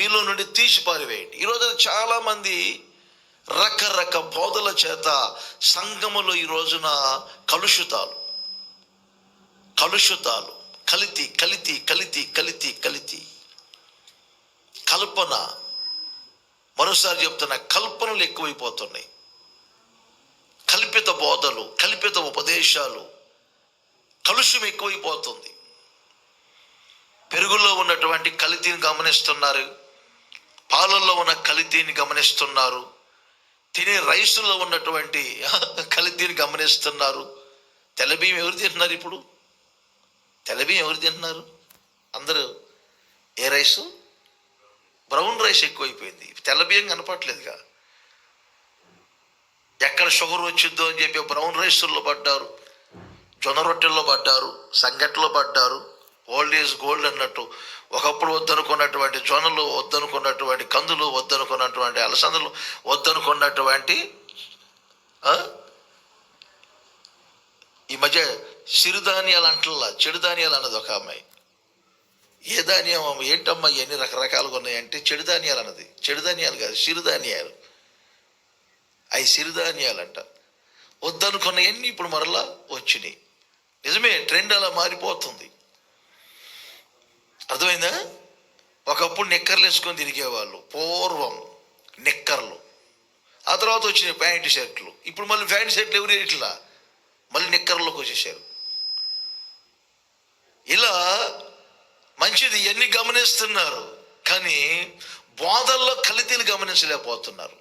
మీలో నుండి తీసి పారివేయండి. ఈరోజు చాలామంది రకరకాల బోధల చేత సంఘములో ఈ రోజున కలుషితాలు కలితి కలితి కలితి కలితి కలితి కల్పన, మరోసారి చెప్తున్నా, కల్పనలు ఎక్కువైపోతున్నాయి. కల్పిత బోధలు, కల్పిత ఉపదేశాలు, కలుషం ఎక్కువైపోతుంది. పెరుగుల్లో ఉన్నటువంటి కల్తీని గమనిస్తున్నారు, పాలల్లో ఉన్న కల్తీని గమనిస్తున్నారు, తినే రైసుల్లో ఉన్నటువంటి కల్తీని గమనిస్తున్నారు. తెల్లబియ్యం ఎవరు తింటున్నారు? ఇప్పుడు తెల్లబియ్యం ఎవరు తింటున్నారు? అందరూ ఏ రైసు? బ్రౌన్ రైస్ ఎక్కువైపోయింది. తెల్లబియ్యం కనపట్లేదుగా. ఎక్కడ షుగర్ వచ్చిద్దో అని చెప్పి బ్రౌన్ రైసుల్లో పడ్డారు, జొన్న రొట్టెల్లో పడ్డారు, సంగట్లో పడ్డారు. ఓల్డ్ ఈజ్ గోల్డ్ అన్నట్టు ఒకప్పుడు వద్దనుకున్నటువంటి జొన్నలు, వద్దనుకున్నటువంటి కందులు, వద్దనుకున్నటువంటి అలసందలు, వద్దనుకున్నటువంటి ఈ మధ్య సిరుధాన్యాలు అంటల్లా, చెడు ధాన్యాలు అన్నది ఒక అమ్మాయి. ఏ ధాన్యం ఏంటమ్మా ఇవన్నీ రకరకాలుగా ఉన్నాయంటే చెడు ధాన్యాలు అన్నది. చెడు ధాన్యాలు కాదు, సిరుధాన్యాలు. అవి సిరుధాన్యాలు అంట. వద్దనుకున్నవన్నీ ఇప్పుడు మరలా వచ్చినాయి. నిజమే, ట్రెండ్ అలా మారిపోతుంది. అర్థమైందా? ఒకప్పుడు నిక్కర్లు వేసుకొని తిరిగేవాళ్ళు, పూర్వం నిక్కర్లు. ఆ తర్వాత వచ్చినాయి ప్యాంటు షర్ట్లు. ఇప్పుడు మళ్ళీ ప్యాంటు షర్ట్లు ఎవరు ఇట్లా మళ్ళీ నిక్కర్లోకి వచ్చేసారు. ఇలా మంచిది ఇవన్నీ గమనిస్తున్నారు, కానీ బోధల్లో కల్తీని గమనించలేకపోతున్నారు.